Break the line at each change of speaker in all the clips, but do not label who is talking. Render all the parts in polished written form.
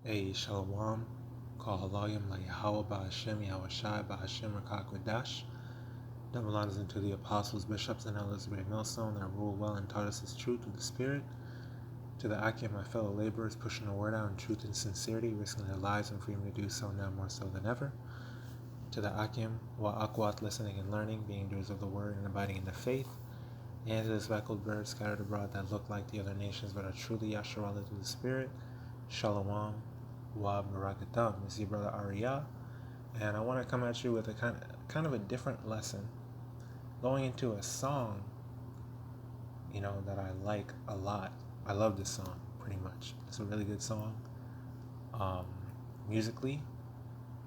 Shalom, HALALYAM, YAHAWAH, BAHASHAM, YAHAWASHI, BAHASHAM, QADASH. Double honors unto the apostles, bishops, and elders of Great Millstone that rule well and taught us His truth through the Spirit. To the Akim, my fellow laborers, pushing the word out in truth and sincerity, risking their lives and freedom to do so now more so than ever. To the Akim, YAHAWAH, listening and learning, being doers of the word and abiding in the faith. And to the speckled birds scattered abroad that look like the other nations but are truly Yasharallah through the Spirit. Shalom. Wa Barakatam. It's your brother Ariyah, and I want to come at you with a kind of a different lesson, going into a song, that I like a lot. I love this song pretty much. It's a really good song, musically,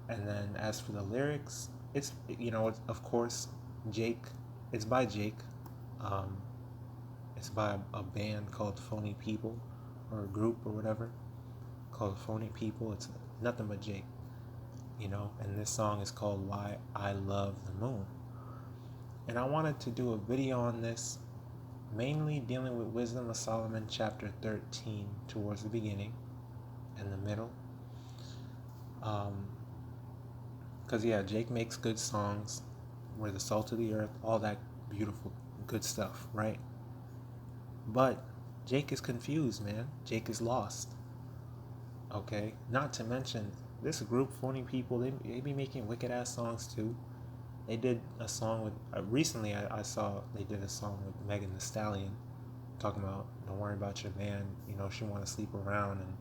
and then as for the lyrics, it's of course Jake. It's by Jake. It's by a band called Phony People, or a group or whatever, called Phony People. It's nothing but Jake, and this song is called Why I Love the Moon. And I wanted to do a video on this, mainly dealing with Wisdom of Solomon chapter 13 towards the beginning and the middle. Because Jake makes good songs. We're the salt of the earth, all that beautiful good stuff, right? But Jake is confused, man. Jake is lost. Okay, not to mention this group, Phony People, they be making wicked ass songs too. They did a song with recently. I saw they did a song with Megan Thee Stallion, talking about don't worry about your man. She want to sleep around and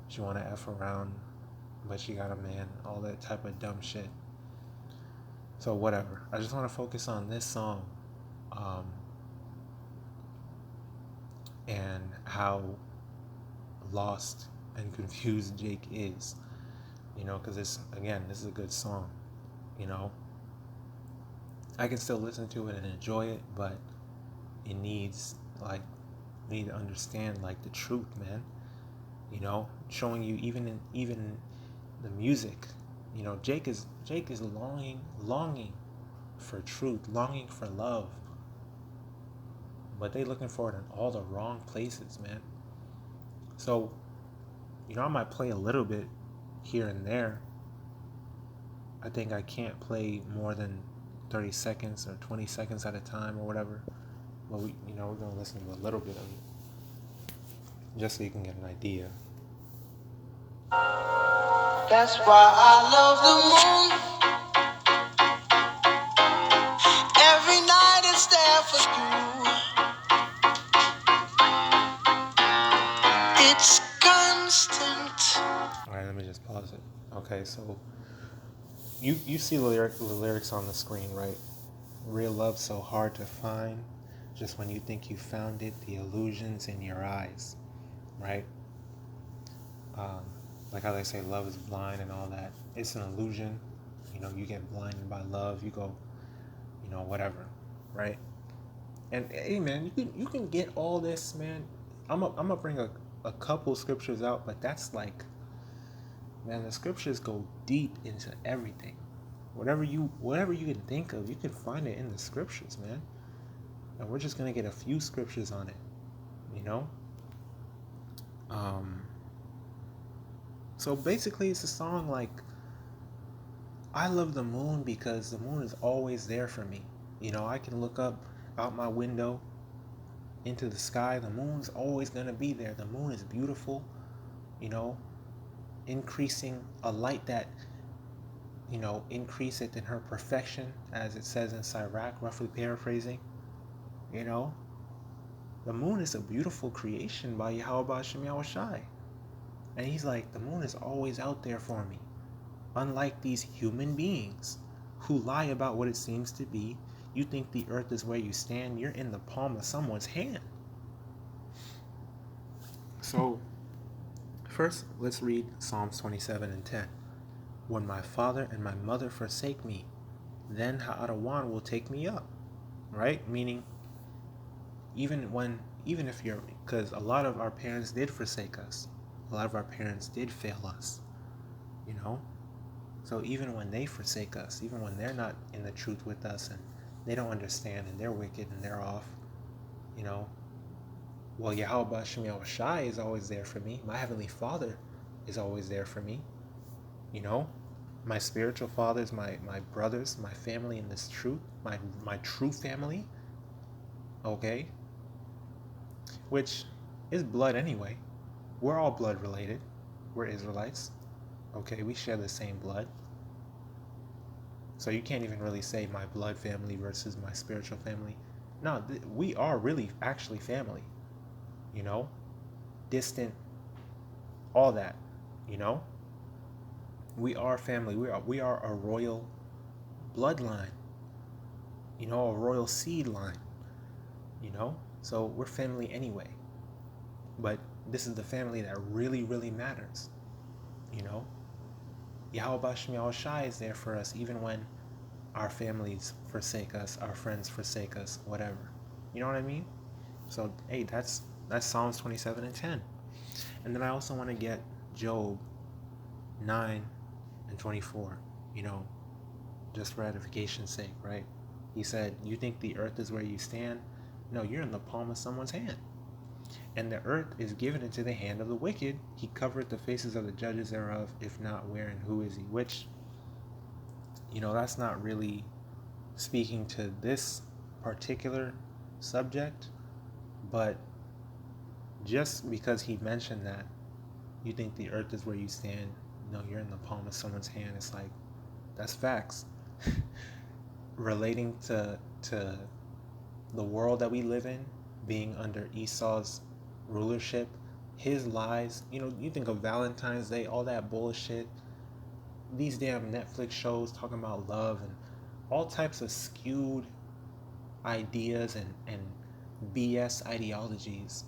she want to f around, but she got a man. All that type of dumb shit. So whatever. I just want to focus on this song, and how lost and confused Jake is, because this is a good song, I can still listen to it and enjoy it, but it needs, you need to understand, the truth, man, showing you even the music, Jake is longing for truth, longing for love, but they looking for it in all the wrong places, man. So I might play a little bit here and there. I think I can't play more than 30 seconds or 20 seconds at a time or whatever. But we're going to listen to a little bit of it, just so you can get an idea.
That's why I love the moon. Every night it's there for you. It's constant.
Alright, let me just pause it. Okay, so you see the lyrics on the screen, right? Real love so hard to find. Just when you think you found it, the illusions in your eyes, right? Like how they say love is blind and all that. It's an illusion. You get blinded by love. You go, whatever, right? And hey, man, you can get all this, man. I'm gonna bring a couple scriptures out, but that's man, the scriptures go deep into everything. Whatever you can think of, you can find it in the scriptures, man. And we're just gonna get a few scriptures on it, So basically, it's a song I love the moon because the moon is always there for me. I can look up out my window into the sky. The moon's always gonna be there. The moon is beautiful, increasing a light that increaseth in her perfection, as it says in Sirach, roughly paraphrasing. The moon is a beautiful creation by YAHAWASHI. And he's like, the moon is always out there for me. Unlike these human beings who lie about what it seems to be. You think the earth is where you stand. You're in the palm of someone's hand. So, first, let's read Psalms 27 and 10. When my father and my mother forsake me, then HaAdawan will take me up. Right? Meaning, even if you're, because a lot of our parents did forsake us. A lot of our parents did fail us. So even when they forsake us, even when they're not in the truth with us and they don't understand and they're wicked and they're off, well, YAHAWAH and His is always there for me. My Heavenly Father is always there for me. You know, my spiritual fathers, my brothers, my family in this truth, my true family, okay, which is blood anyway. We're all blood related. We're Israelites, okay, we share the same blood. So you can't even really say my blood family versus my spiritual family. No, we are really actually family, you know, distant, all that, you know. We are family. We are a royal bloodline, you know, a royal seed line, you know. So we're family anyway. But this is the family that really, really matters, you know. YAHAWASHI is there for us even when our families forsake us, our friends forsake us, whatever. You know what I mean? So hey, that's Psalms 27:10. And then I also want to get Job 9:24, you know, just for edification's sake, right? He said, you think the earth is where you stand? No, you're in the palm of someone's hand. And the earth is given into the hand of the wicked. He covered the faces of the judges thereof. If not, where and who is he? Which, you know, that's not really speaking to this particular subject, but just because he mentioned that, you think the earth is where you stand, no, you're in the palm of someone's hand, it's like, that's facts. Relating to the world that we live in, being under Esau's rulership, his lies, you know, you think of Valentine's Day, all that bullshit, these damn Netflix shows talking about love and all types of skewed ideas and BS ideologies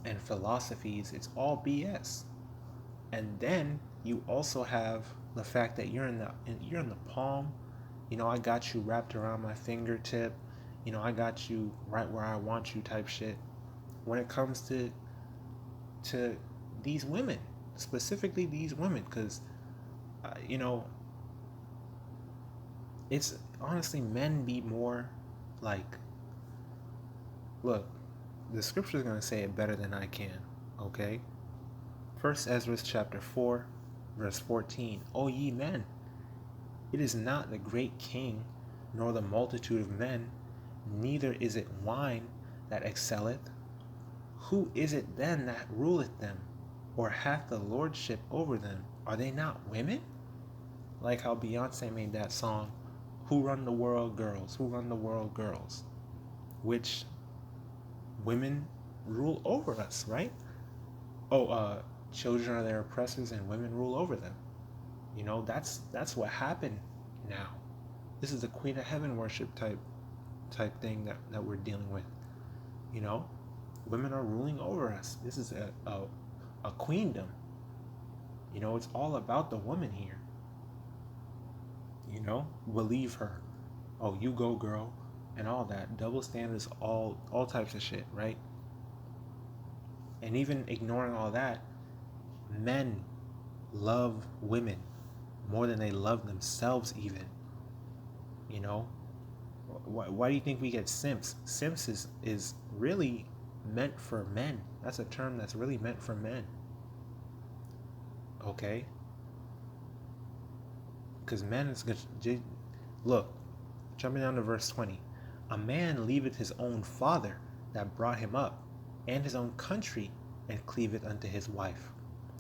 and philosophies. It's all BS. And then you also have the fact that you're in the palm. You know, I got you wrapped around my fingertip. You know, I got you right where I want you type shit. When it comes to these women, specifically these women, because you know, it's honestly, men be more like, look, the scripture is going to say it better than I can, okay? First Ezra chapter 4 verse 14. O ye men, it is not the great king nor the multitude of men, neither is it wine that excelleth. Who is it then that ruleth them, or hath the lordship over them? Are they not women? Like how Beyonce made that song, Who Run the World Girls, Who Run the World Girls, which women rule over us, right? Children are their oppressors and women rule over them. You know, that's what happened now. This is the Queen of Heaven worship type thing that we're dealing with. You know, women are ruling over us. This is a queendom. You know, it's all about the woman here. You know, believe her. Oh, you go, girl, and all that. Double standards, all types of shit, right? And even ignoring all that, men love women more than they love themselves even. You know, why do you think we get simps? Simps is really meant for men. That's a term that's really meant for men. Okay? Because men is good. Look, jumping down to verse 20. A man leaveth his own father that brought him up, and his own country, and cleaveth unto his wife.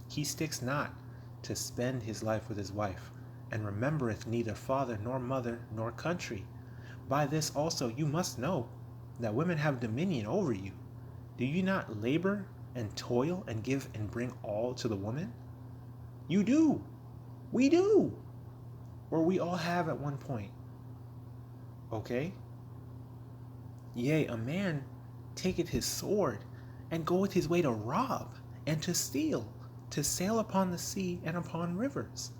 He sticks not to spend his life with his wife, and remembereth neither father nor mother nor country. By this also you must know that women have dominion over you. Do you not labor and toil and give and bring all to the woman? You do. We do. Or we all have at one point. Okay? Yea, a man taketh his sword and goeth his way to rob and to steal, to sail upon the sea and upon rivers.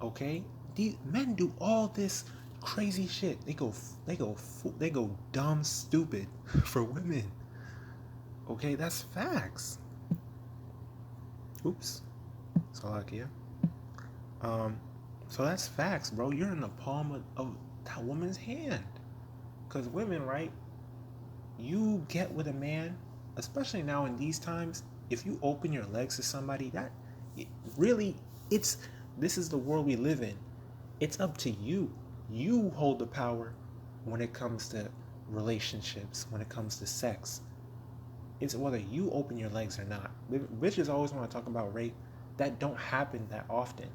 Okay? These men do all this crazy shit. They go dumb, stupid for women. Okay, that's facts. Oops. Salakia. So that's facts, bro. You're in the palm of that woman's hand. Because women, right? You get with a man, especially now in these times, if you open your legs to somebody, that really, this is the world we live in. It's up to you. You hold the power when it comes to relationships, when it comes to sex. It's whether you open your legs or not. Bitches always want to talk about rape. That don't happen that often.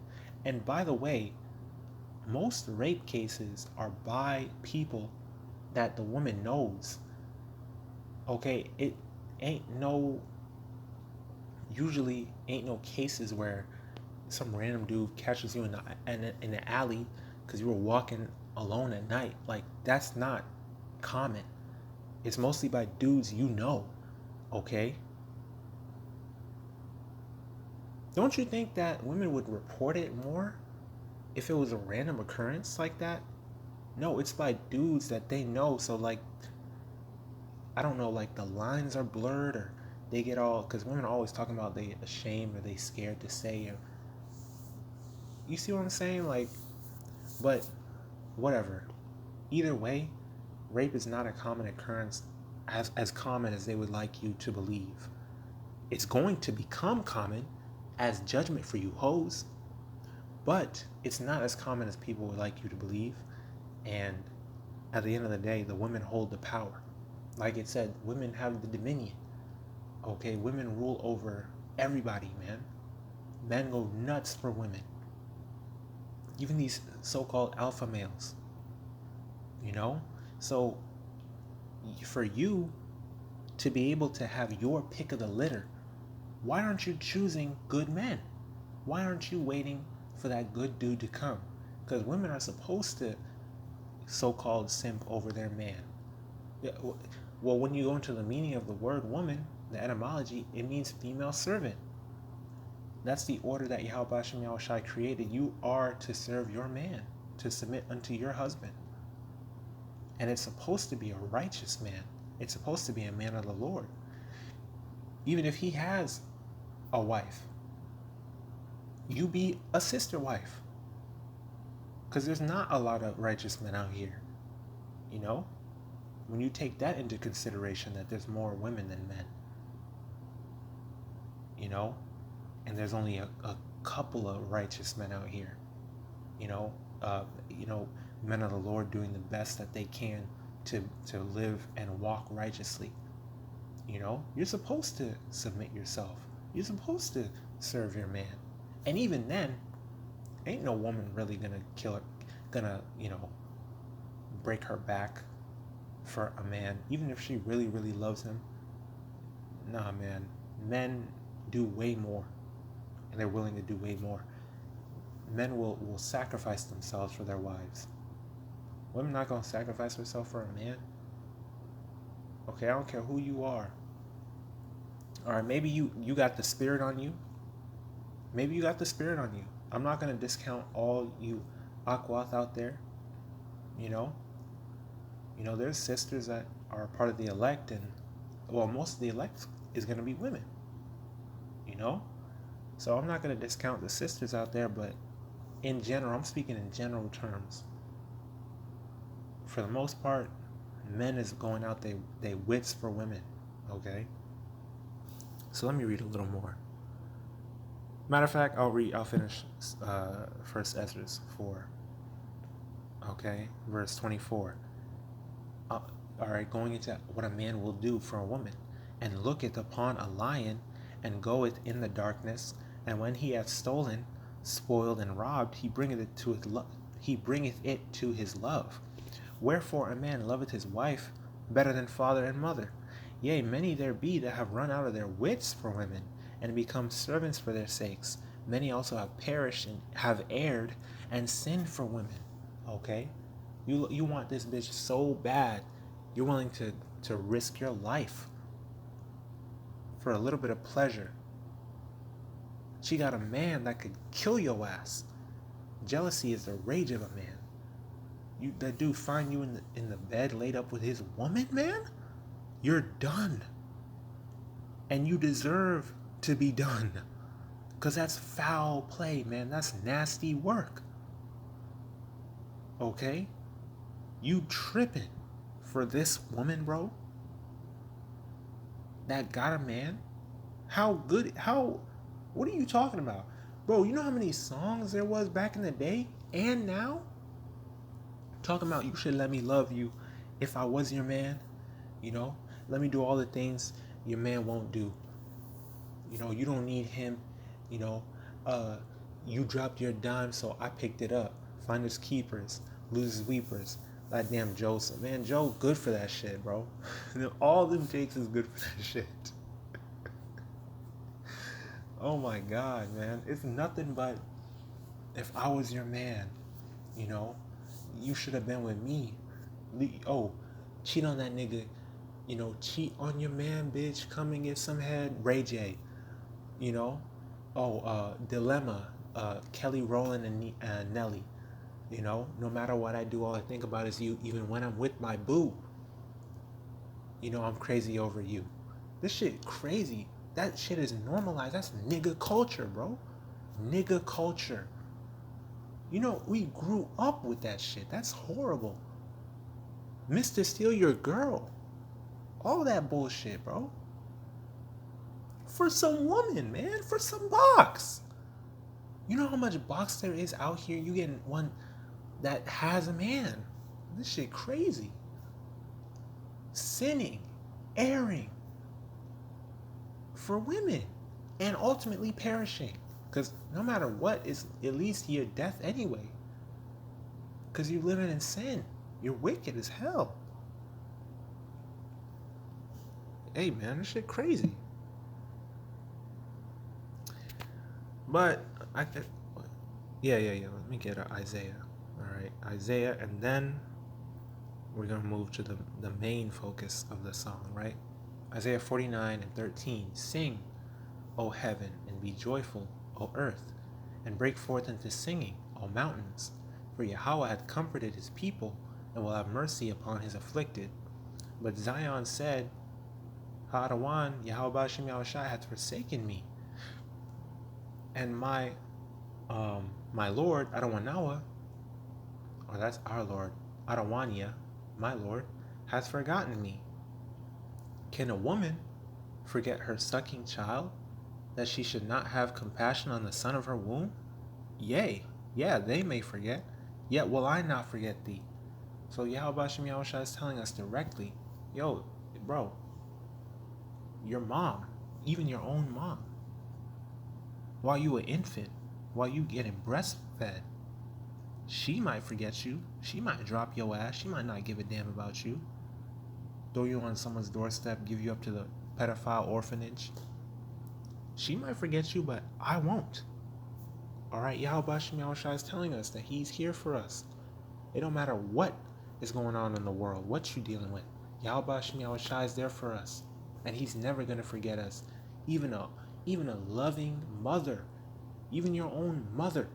And by the way, most rape cases are by people that the woman knows. Okay, it usually ain't no cases where some random dude catches you in the alley because you were walking alone at night. Like, that's not common. It's mostly by dudes you know. Okay? Don't you think that women would report it more if it was a random occurrence like that? No, it's by dudes that they know. So, like, I don't know, like the lines are blurred, or they get all, because women are always talking about they ashamed or they scared to say, or, you see what I'm saying? Like, but whatever. Either way, rape is not a common occurrence, as common as they would like you to believe. It's going to become common as judgment for you hoes, but it's not as common as people would like you to believe. And at the end of the day, the women hold the power. Like it said, women have the dominion. Okay, women rule over everybody, man. Men go nuts for women. Even these so-called alpha males. You know? So, for you to be able to have your pick of the litter, why aren't you choosing good men? Why aren't you waiting for that good dude to come? Because women are supposed to so-called simp over their man. Well, when you go into the meaning of the word woman, the etymology, it means female servant. That's the order that YAHAWASHI created. You are to serve your man, to submit unto your husband. And it's supposed to be a righteous man. It's supposed to be a man of the Lord. Even if he has a wife, you be a sister wife. Because there's not a lot of righteous men out here. You know? When you take that into consideration, that there's more women than men. You know? And there's only a couple of righteous men out here. You know, men of the Lord doing the best that they can to live and walk righteously. You know, you're supposed to submit yourself. You're supposed to serve your man. And even then, ain't no woman really gonna break her back for a man, even if she really, really loves him. Nah, man. Men do way more. And they're willing to do way more. Men will sacrifice themselves for their wives. Women not gonna sacrifice herself for a man. Okay, I don't care who you are. Alright, maybe you got the spirit on you. Maybe you got the spirit on you. I'm not gonna discount all you Aquath out there. You know, there's sisters that are part of the elect, and well, most of the elect is gonna be women. You know? So I'm not going to discount the sisters out there, but in general, I'm speaking in general terms. For the most part, men is going out they wits for women, okay? So let me read a little more. Matter of fact, I'll finish First Ezra 4, okay? Verse 24. All right, going into what a man will do for a woman. And looketh upon a lion, and goeth in the darkness, and when he hath stolen, spoiled, and robbed, he bringeth it to his love. Wherefore a man loveth his wife better than father and mother. Yea, many there be that have run out of their wits for women, and become servants for their sakes. Many also have perished and have erred and sinned for women. Okay? You want this bitch so bad, you're willing to risk your life for a little bit of pleasure. She got a man that could kill your ass. Jealousy is the rage of a man. That dude find you in the bed laid up with his woman, man? You're done. And you deserve to be done. Because that's foul play, man. That's nasty work. Okay? You tripping for this woman, bro? That got a man? What are you talking about? Bro, you know how many songs there was back in the day and now? Talking about you should let me love you if I was your man, you know? Let me do all the things your man won't do. You know, you don't need him, you know. You dropped your dime, so I picked it up. Finders keepers, losers weepers. That damn Joseph. Man, Joe good for that shit, bro. All them takes is good for that shit. Oh my god, man. It's nothing but if I was your man, you know, you should have been with me. Oh, cheat on that nigga. You know, cheat on your man, bitch. Come and get some head. Ray J. You know? Oh, Dilemma. Kelly Rowland and Nelly. You know? No matter what I do, all I think about is you. Even when I'm with my boo. You know, I'm crazy over you. This shit crazy. That shit is normalized. That's nigga culture, bro. Nigga culture. You know, we grew up with that shit. That's horrible. Mr. Steal Your Girl. All that bullshit, bro. For some woman, man. For some box. You know how much box there is out here? You getting one that has a man. This shit crazy. Sinning. Erring. For women. And ultimately perishing. Because no matter what, it leads to your death anyway. Because you're living in sin. You're wicked as hell. Hey, man, this shit crazy. But I could, yeah. Let me get Isaiah. All right, Isaiah, and then we're gonna move to the main focus of the song, right? Isaiah 49:13. Sing, O heaven, and be joyful, O earth, and break forth into singing, O mountains. For Yahawah hath comforted his people, and will have mercy upon his afflicted. But Zion said, HALALYAM, YAHAWASHI hath forsaken me, and my Lord, Adonawah, or that's our Lord, Adonawah, my Lord, has forgotten me. Can a woman forget her sucking child, that she should not have compassion on the son of her womb? Yea, they may forget, yet will I not forget thee. So YAHAWASHI is telling us directly, yo, bro, your mom, even your own mom, while you an infant, while you getting breastfed, she might forget you. She might drop your ass. She might not give a damn about you. Throw you on someone's doorstep, give you up to the pedophile orphanage. She might forget you, but I won't. Alright, YAHAWASHI is telling us that he's here for us. It don't matter what is going on in the world, what you dealing with. YAHAWASHI is there for us. And he's never going to forget us. Even a loving mother, even your own mother,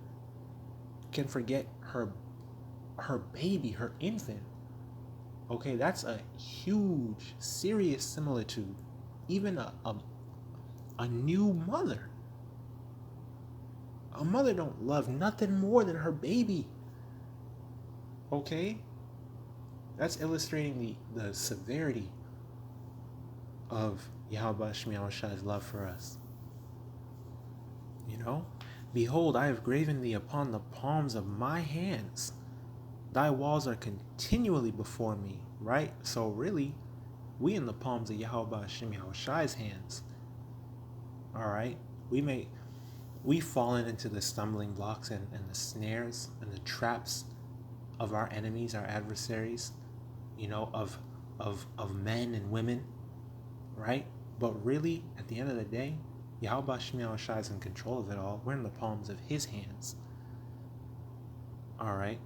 can forget her baby, her infant. Okay, that's a huge, serious similitude. Even a new mother. A mother don't love nothing more than her baby. Okay? That's illustrating the severity of YAHAWASHI's love for us. You know? Behold, I have graven thee upon the palms of my hands. Thy walls are continually before me, right? So really, we in the palms of YAHAWASHI's hands. Alright? We've fallen into the stumbling blocks and the snares and the traps of our enemies, our adversaries, you know, of men and women, right? But really, at the end of the day, YAHAWASHI is in control of it all. We're in the palms of his hands. Alright?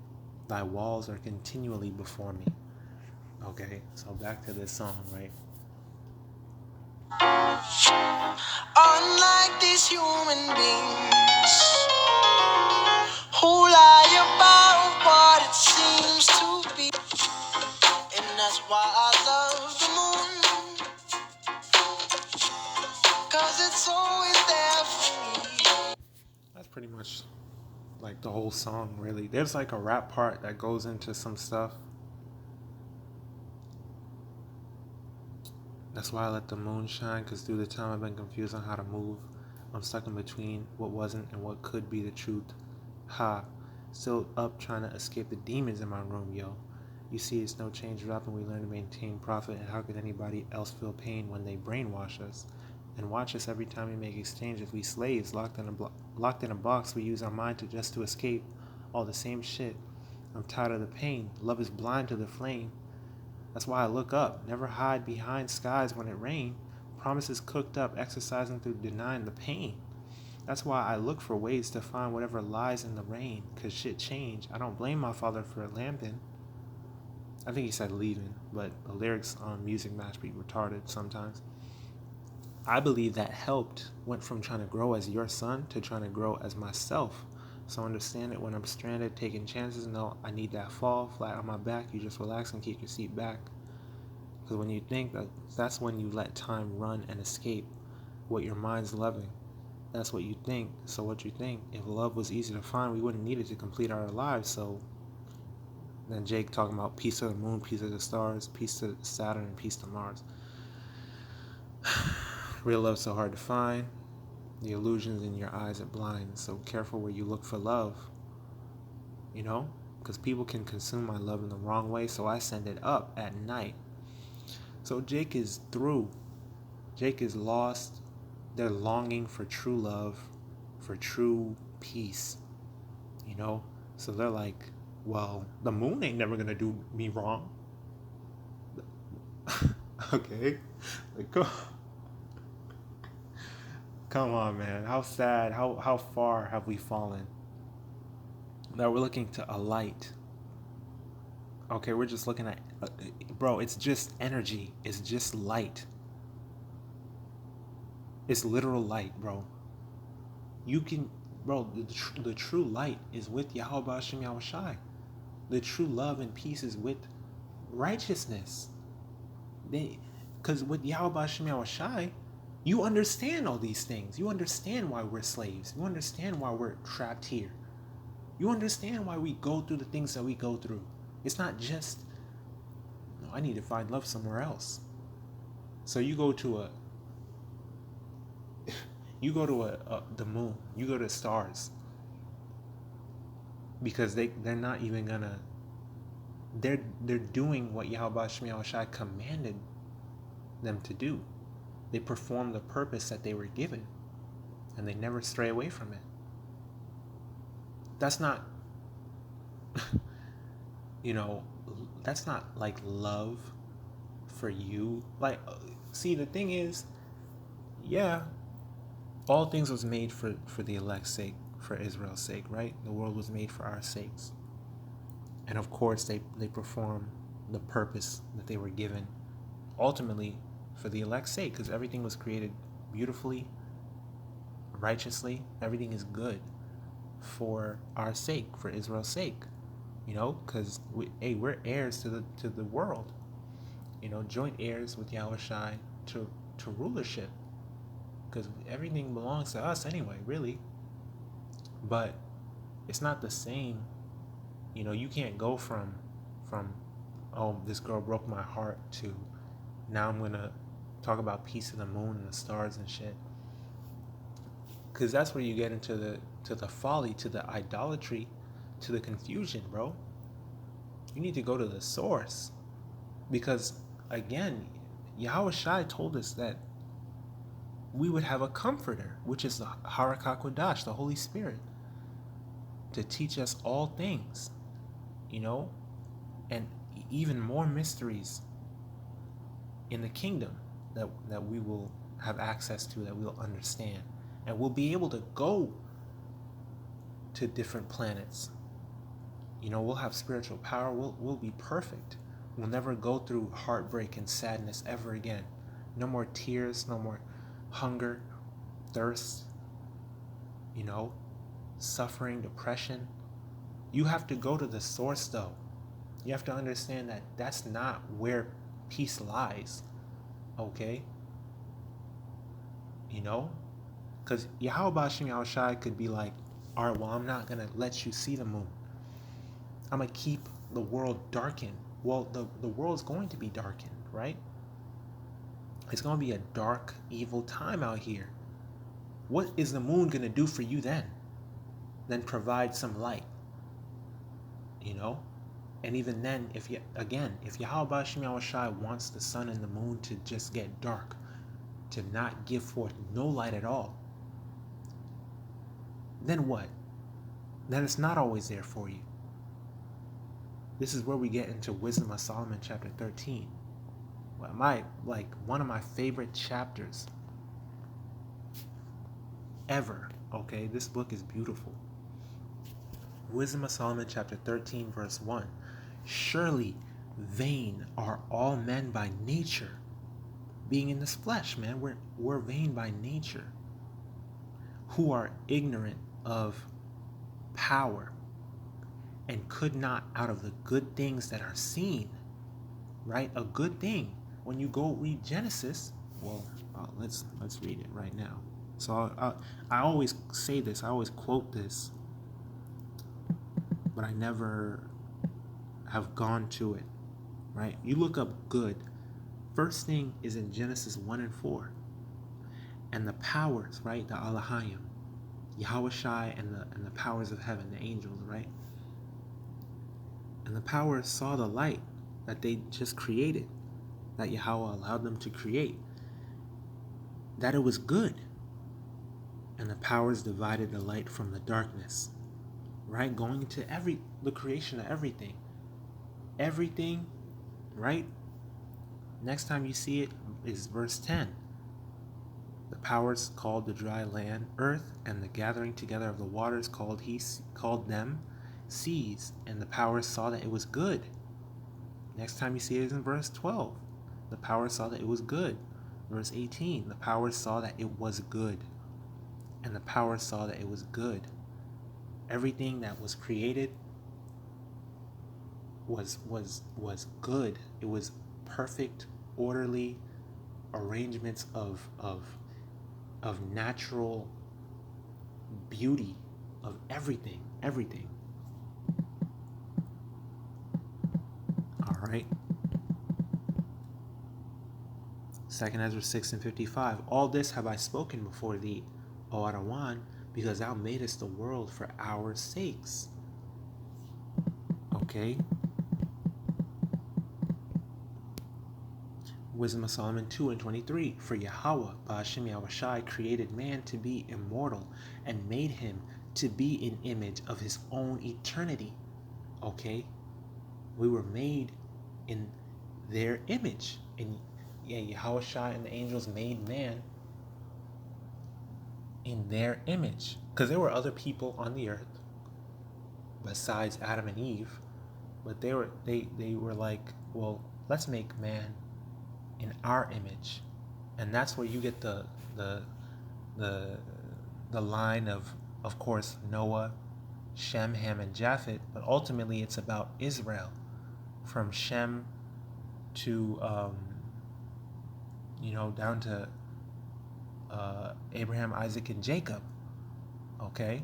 Thy walls are continually before me. Okay, so back to this song, right?
Unlike these human beings who lie about what it seems to be, and that's why I love the moon, 'cause it's always there for me.
That's pretty much like the whole song, really. There's like a rap part that goes into some stuff That's why I let the moon shine, because through the time I've been confused on how to move. I'm stuck in between what wasn't and what could be the truth. Still up trying to escape the demons in my room, yo. You see, it's no change up and we learn to maintain profit, and how could anybody else feel pain when they brainwash us? And watch us every time we make exchange. If we slaves locked in a box, we use our mind to escape all the same shit. I'm tired of the pain. Love is blind to the flame. That's why I look up, never hide behind skies when it rains. Promises cooked up, exercising through denying the pain. That's why I look for ways to find whatever lies in the rain, cause shit change. I don't blame my father for lamping. I think he said leaving, but the lyrics on Music Match be retarded sometimes. I believe that went from trying to grow as your son to trying to grow as myself. So understand it when I'm stranded, taking chances. No, I need that fall, flat on my back. You just relax and keep your seat back. Because when you think that's when you let time run and escape what your mind's loving. That's what you think. So what you think? If love was easy to find, we wouldn't need it to complete our lives. So then Jake talking about peace of the moon, peace of the stars, peace to Saturn, and peace to Mars. Real love's so hard to find. The illusions in your eyes are blind. So careful where you look for love. You know? Because people can consume my love in the wrong way. So I send it up at night. So Jake is through. Jake is lost. They're longing for true love, for true peace. You know? So they're like, well, the moon ain't never gonna do me wrong. Okay? Like, come on, man. How sad, how far have we fallen? That we're looking to a light. Okay, we're just looking at, bro, it's just energy. It's just light. It's literal light, bro. You can, bro, the true light is with YAHAWAH and YAHAWASHI. The true love and peace is with righteousness. Because with YAHAWAH and YAHAWASHI, you understand all these things. You understand why we're slaves. You understand why we're trapped here. You understand why we go through the things that we go through. It's not just, no, I need to find love somewhere else. So you go to the moon. You go to stars. Because they're not even gonna, they're doing what YAHAWAH and YAHAWASHI commanded them to do. They perform the purpose that they were given, and they never stray away from it. That's not, that's not like love for you. Like, see, the thing is, yeah, all things was made for the elect's sake, for Israel's sake, right? The world was made for our sakes. And of course, they perform the purpose that they were given, ultimately for the elect's sake, because everything was created beautifully, righteously. Everything is good for our sake, for Israel's sake, because we're heirs to the world, joint heirs with Yahawashi to rulership, because everything belongs to us anyway, really. But it's not the same. You can't go from oh, this girl broke my heart to now I'm gonna talk about peace of the moon and the stars and shit, because that's where you get into the folly, to the idolatry, to the confusion, bro. You need to go to the source, because again, Yahawashi told us that we would have a comforter, which is the QADASH, the Holy Spirit, to teach us all things, and even more mysteries in the kingdom that we will have access to, that we'll understand, and we'll be able to go to different planets. We'll have spiritual power. We'll be perfect. We'll never go through heartbreak and sadness ever again. No more tears, no more hunger, thirst, suffering, depression. You have to go to the source, though. You have to understand that that's not where peace lies, okay? Because YAHAWASHI and YAHAWASHI could be like, all right, well, I'm not going to let you see the moon. I'm going to keep the world darkened. Well, the world's going to be darkened, right? It's going to be a dark, evil time out here. What is the moon going to do for you then? Then provide some light, you know? And even then, if YAHAWASHI wants the sun and the moon to just get dark, to not give forth no light at all, then what? Then it's not always there for you. This is where we get into Wisdom of Solomon chapter 13. One of my favorite chapters ever. Okay, this book is beautiful. Wisdom of Solomon chapter 13 verse 1. Surely vain are all men by nature. Being in this flesh, man, we're vain by nature. Who are ignorant of power, and could not out of the good things that are seen, right? A good thing. When you go read Genesis, let's read it right now. So I always say this, I always quote this, but I never have gone to it, right? You look up good. First thing is in Genesis 1 and 4. And the powers, right? The HALALYAM, YAHAWASHI and the powers of heaven, the angels, right? And the powers saw the light that they just created, that Yahweh allowed them to create, that it was good. And the powers divided the light from the darkness, right? Going into the creation of everything. Everything, right? Next time you see it is verse 10. The powers called the dry land earth, and the gathering together of the waters called them seas, and the powers saw that it was good. Next time you see it is in verse 12. The powers saw that it was good. Verse 18, the powers saw that it was good. And the powers saw that it was good. Everything that was created was good. It was perfect, orderly arrangements of natural beauty, of everything. All right. 2 Ezra 6 and 55. All this have I spoken before thee, O Adawan, because thou madest the world for our sakes. Okay. Wisdom of Solomon 2 and 23. For Yahawah, BAHASHAM YAHAWASHI, created man to be immortal and made him to be an image of his own eternity. Okay. We were made in their image. And Yahawashi and the angels made man in their image. Because there were other people on the earth besides Adam and Eve. But they were like, well, let's make man in our image. And that's where you get the line of course, Noah, Shem, Ham, and Japheth. But ultimately it's about Israel. From Shem to down to Abraham, Isaac, and Jacob. Okay,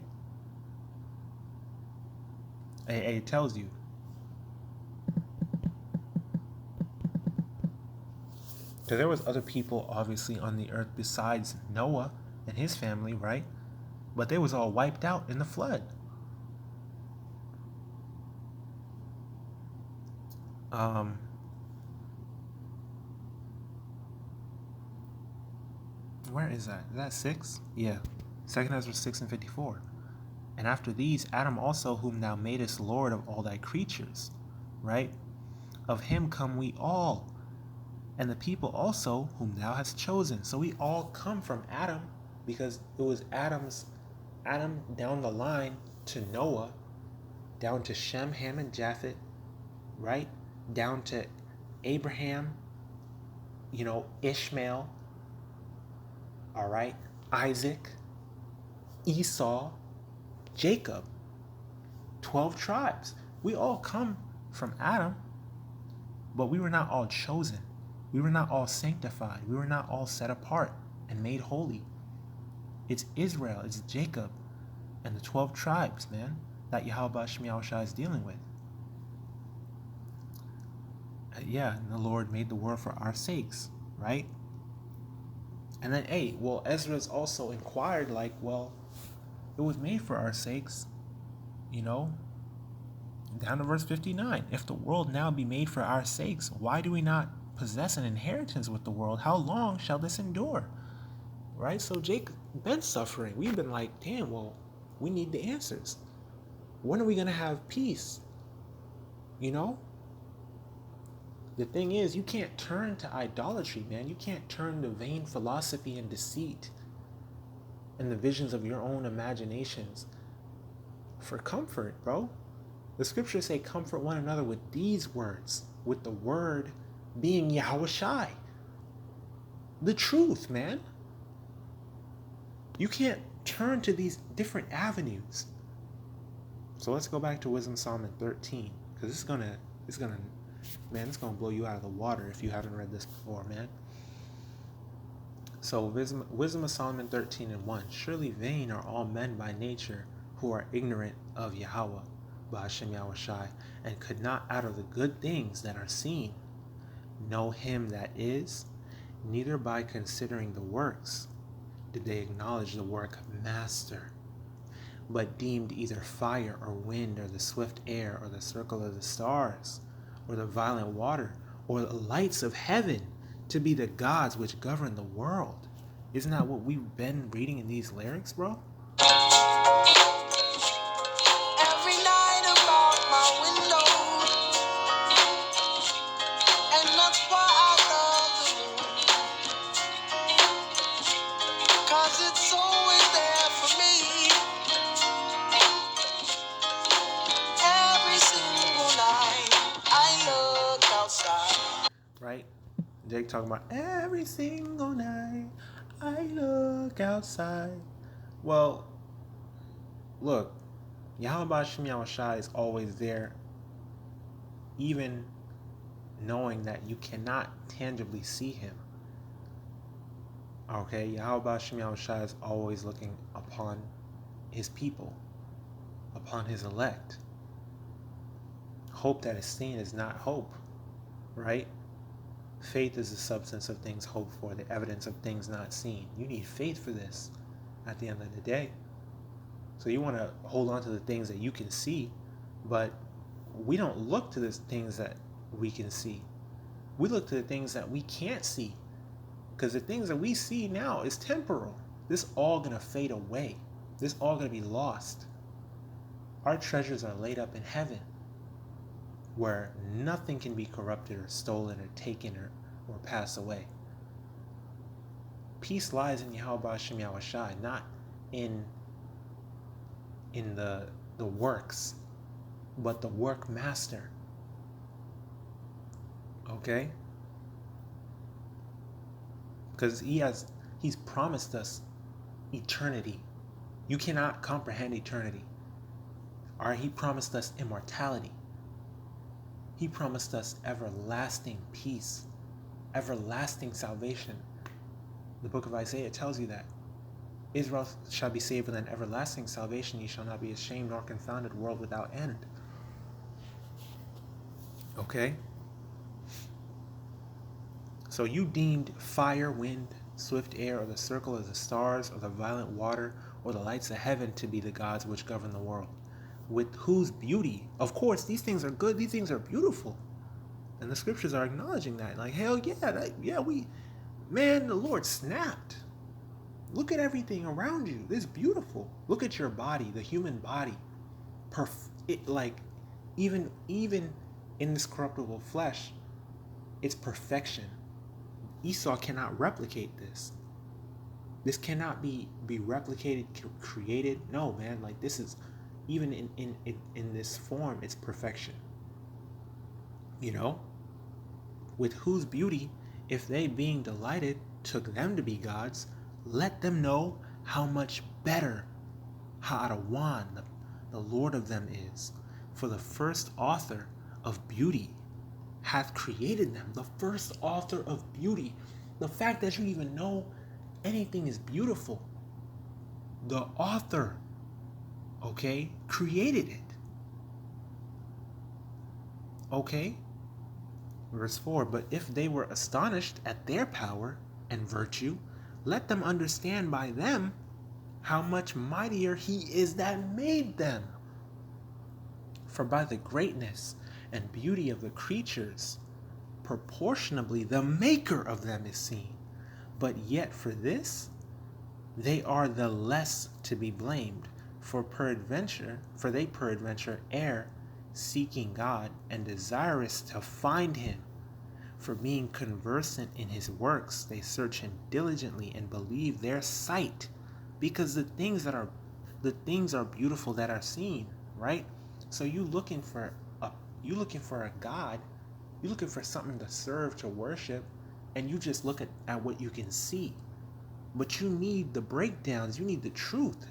it tells you. Because there was other people obviously on the earth besides Noah and his family, right? But they was all wiped out in the flood. Where is that? Is that 6? Yeah. 2 Ezra 6 and 54. And after these, Adam also, whom thou madest Lord of all thy creatures, right? Of him come we all, and the people also whom thou hast chosen. So we all come from Adam, because it was Adam down the line to Noah, down to Shem, Ham, and Japheth, right? Down to Abraham, Ishmael, all right, Isaac, Esau, Jacob, 12 tribes. We all come from Adam, but we were not all chosen. We were not all sanctified. We were not all set apart and made holy. It's Israel, it's Jacob, and the 12 tribes, man, that YAHAWASHI is dealing with. And the Lord made the world for our sakes, right? And then, hey, well, Ezra's also inquired, like, well, it was made for our sakes, you know? Down to verse 59. If the world now be made for our sakes, why do we not possess an inheritance with the world? How long shall this endure? Right? So Jacob been suffering. We've been like, damn, well, we need the answers. When are we going to have peace? You know? The thing is, you can't turn to idolatry, man. You can't turn to vain philosophy and deceit and the visions of your own imaginations for comfort, bro. The scriptures say comfort one another with these words, with the word being YAHAWASHI. The truth, man. You can't turn to these different avenues. So let's go back to Wisdom Psalm 13, because it's gonna blow you out of the water if you haven't read this before, man. So Wisdom of Solomon 13:1. Surely vain are all men by nature who are ignorant of Yahawah, BAHASHAM Yahawashi, and could not out of the good things that are seen know him that is, neither by considering the works did they acknowledge the work master, but deemed either fire or wind or the swift air or the circle of the stars or the violent water or the lights of heaven to be the gods which govern the world. Isn't that what we've been reading in these lyrics, bro?
Every night about my window, and that's why I love the moon, 'cause it's always there for me. Every single night I look outside.
Right? Jake talking about every single night I look outside. Well, look, Yahweh BAHASHAM Yahawashi is always there, even knowing that you cannot tangibly see him. Okay, Yahweh BAHASHAM Yahawashi is always looking upon his people, upon his elect. Hope that is seen is not hope, right? Faith is the substance of things hoped for, the evidence of things not seen. You need faith for this at the end of the day. So you want to hold on to the things that you can see, but we don't look to the things that we can see. We look to the things that we can't see, because the things that we see now is temporal. This all going to fade away. This all going to be lost. Our treasures are laid up in heaven, where nothing can be corrupted or stolen or taken or pass away. Peace lies in Yahweh BAHASHAM Yahawashi, not in the works, but the work master. Okay? Because he's promised us eternity. You cannot comprehend eternity. Or he promised us immortality. He promised us everlasting peace, everlasting salvation. The book of Isaiah tells you that. Israel shall be saved with an everlasting salvation. Ye shall not be ashamed nor confounded, world without end. Okay? So you deemed fire, wind, swift air, or the circle of the stars, or the violent water, or the lights of heaven to be the gods which govern the world, with whose beauty, of course, these things are good, these things are beautiful. And the scriptures are acknowledging that. Like, hell yeah, the Lord snapped. Look at everything around you. It's beautiful. Look at your body, the human body. Even in this corruptible flesh, it's perfection. Esau cannot replicate this. This cannot be replicated, created. No, man. Like, this is, even in this form, it's perfection. You know? With whose beauty, if they being delighted took them to be gods, let them know how much better HALALYAM, the Lord of them, is. For the first author of beauty hath created them. The first author of beauty. The fact that you even know anything is beautiful. The author, okay, created it. Okay? Verse 4, but if they were astonished at their power and virtue, let them understand by them how much mightier he is that made them. For by the greatness and beauty of the creatures, proportionably the maker of them is seen. But yet for this, they are the less to be blamed. For they peradventure err, seeking God and desirous to find him. For being conversant in his works, they search him diligently and believe their sight, because the things are beautiful that are seen, right? So you looking for a God, you looking for something to serve, to worship, and you just look at what you can see. But you need the breakdowns, you need the truth.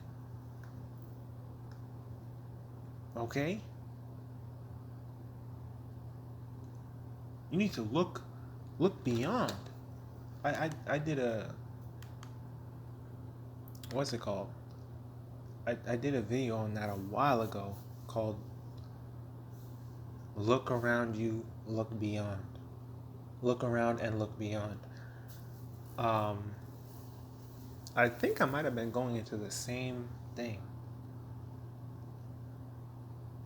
Okay? You need to look beyond. I did a, what's it called? I did a video on that a while ago called Look Around You, Look Beyond. Look around and look beyond. I think I might have been going into the same thing.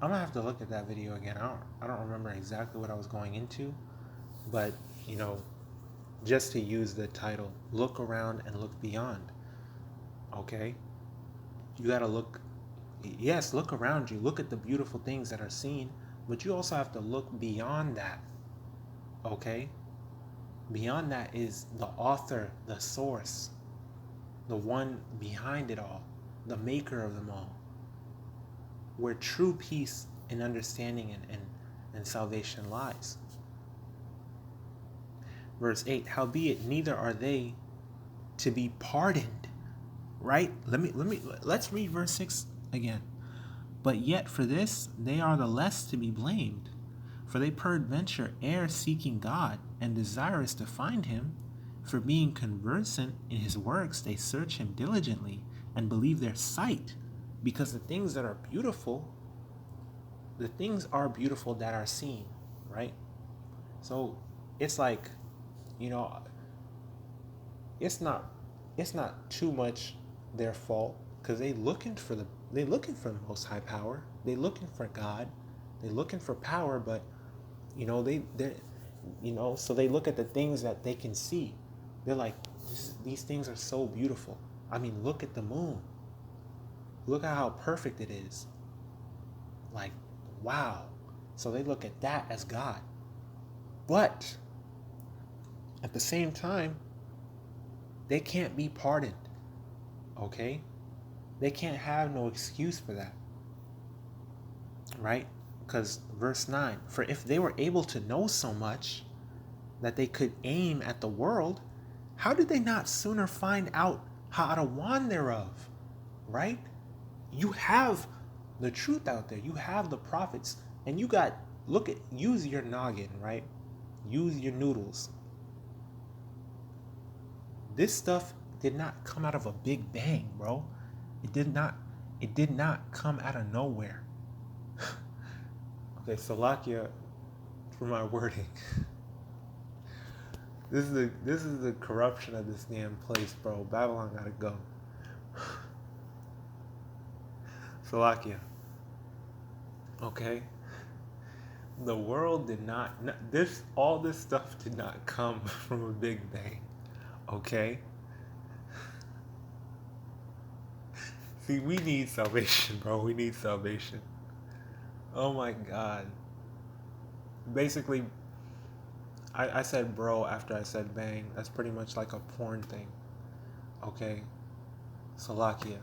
I'm gonna have to look at that video again. I don't remember exactly what I was going into, but just to use the title, Look Around and Look Beyond. Okay? You gotta look around you, look at the beautiful things that are seen, but you also have to look beyond that. Okay? Beyond that is the author, the source, the one behind it all, the maker of them all, where true peace and understanding and salvation lies. Verse 8, howbeit neither are they to be pardoned. Right? Let's read verse 6 again. But yet for this they are the less to be blamed, for they peradventure err, seeking God and desirous to find him. For being conversant in his works, they search him diligently and believe their sight, because the things that are beautiful that are seen, right? So it's like, it's not too much their fault, because they looking for the Most High Power. They looking for God. They looking for power, but so they look at the things that they can see. They're like, these things are so beautiful. I mean, look at the moon. Look at how perfect it is. Like, wow. So they look at that as God. But at the same time, they can't be pardoned. Okay? They can't have no excuse for that. Right? Because verse 9, for if they were able to know so much that they could aim at the world, how did they not sooner find out HALALYAM thereof? Right? You have the truth out there. You have the prophets. And use your noggin, right? Use your noodles. This stuff did not come out of a big bang, bro. It did not come out of nowhere. Okay, Salakia for my wording. This is the corruption of this damn place, bro. Babylon gotta go. Salakia. Okay? The world did not, all this stuff did not come from a big bang. Okay? See, we need salvation, bro. We need salvation. Oh my God. Basically, I said bro after I said bang. That's pretty much like a porn thing. Okay? Salakia.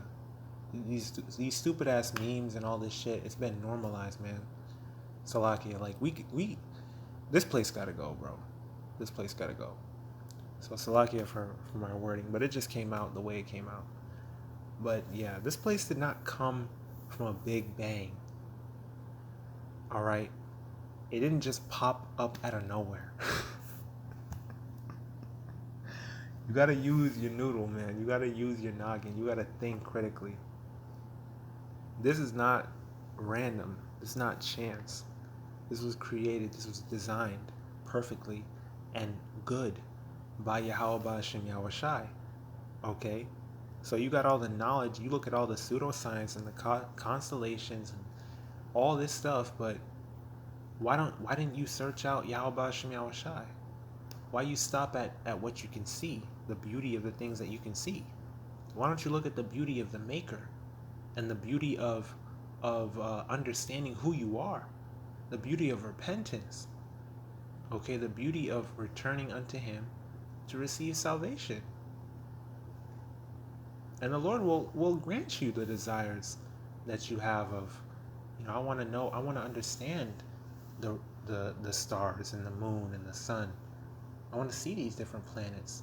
These stupid ass memes and all this shit, it's been normalized, man. Salakia, like we this place gotta go, bro. This place gotta go. So Salakia for my wording, but it just came out the way it came out. But yeah, this place did not come from a big bang. Alright? It didn't just pop up out of nowhere. You gotta use your noodle, man. You gotta use your noggin. You gotta think critically. This is not random. This is not chance. This was created, this was designed perfectly and good by YAHAWAH, BAHASHAM, YAHAWASHI. Okay? So you got all the knowledge. You look at all the pseudoscience and the constellations and all this stuff, but why didn't you search out YAHAWASHI YAHAWASHI? Why you stop at what you can see, the beauty of the things that you can see? Why don't you look at the beauty of the Maker and the beauty of understanding who you are, the beauty of repentance, okay, the beauty of returning unto Him to receive salvation, and the Lord will grant you the desires that you have of, I want to know, I want to understand the stars and the moon and the sun. I want to see these different planets.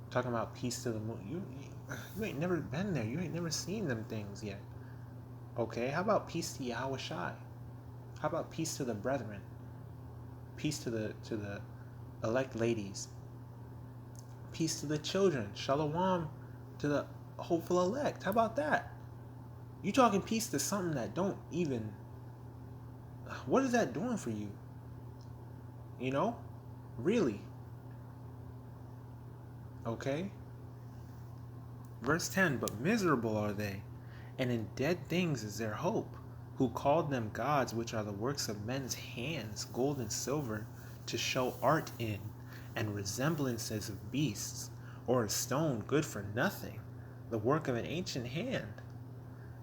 I'm talking about peace to the moon. You ain't never been there. You ain't never seen them things yet. Okay, how about peace to YAHAWASHI? How about peace to the brethren? Peace to the elect ladies. Peace to the children. Shalom to the hopeful elect. How about that? You talking peace to something that don't even... What is that doing for you? Really? Okay? Verse 10, but miserable are they, and in dead things is their hope, who called them gods, which are the works of men's hands, gold and silver, to show art in, and resemblances of beasts, or a stone good for nothing, the work of an ancient hand.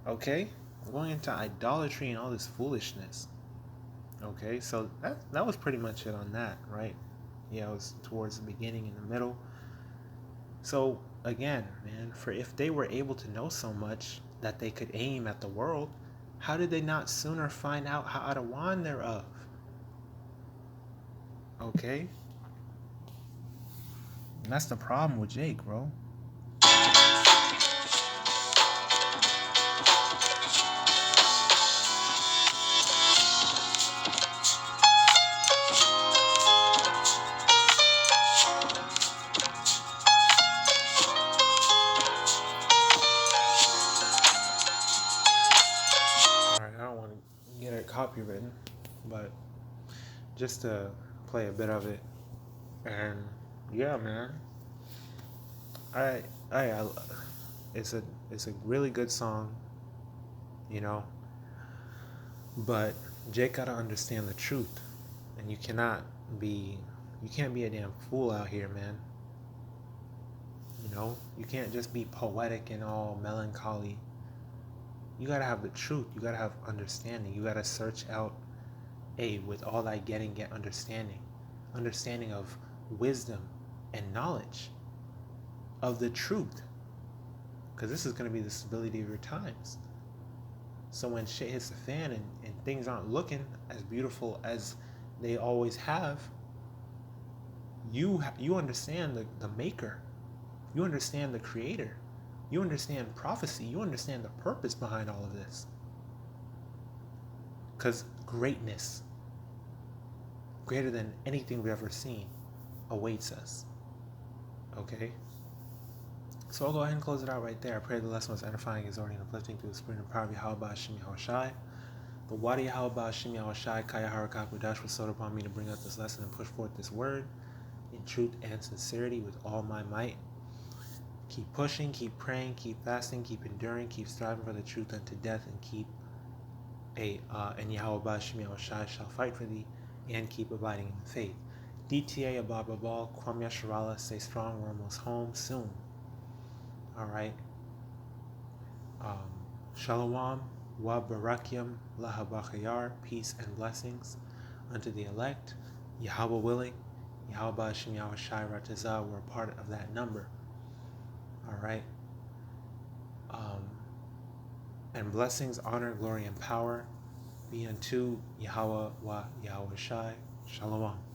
Okay? We're going into idolatry and all this foolishness. Okay, so that was pretty much it on that, right? Yeah, it was towards the beginning and the middle. So again, man, for if they were able to know so much that they could aim at the world, how did they not sooner find out how to wand thereof? Okay? And that's the problem with Jake, bro. Alright, I don't want to get it copywritten, but just to play a bit of it. And yeah, man. I it's a really good song, but Jake gotta understand the truth, and you can't be a damn fool out here, man. You can't just be poetic and all melancholy. You gotta have the truth. You gotta have understanding. You gotta search out, with all thy getting, get understanding of wisdom and knowledge of the truth, because this is going to be the stability of your times. So when shit hits the fan and things aren't looking as beautiful as they always have, you understand the Maker, you understand the Creator, you understand prophecy, you understand the purpose behind all of this, because greatness, greater than anything we've ever seen, awaits us. Okay? So I'll go ahead and close it out right there. I pray the lesson was edifying, exhorting, and uplifting through the spirit and power of YAHAWAH and His. The Wadi YAHAWAH and His Kaya QADASH was sowed upon me to bring out this lesson and push forth this word in truth and sincerity with all my might. Keep pushing, keep praying, keep fasting, keep enduring, keep striving for the truth unto death, and and YAHAWAH shall fight for thee, and keep abiding in the faith. DTA Ababa Ball, Kwam Yasharala, stay strong, we're almost home soon. Alright. Shalom, wa barakyam, lahabachayar, peace and blessings unto the elect. Yahweh willing, Yahweh Hashem Yahawashi Ratazah, we're a part of that number. Alright. And blessings, honor, glory, and power be unto YAHAWAH wa YAHAWASHI. Shalom.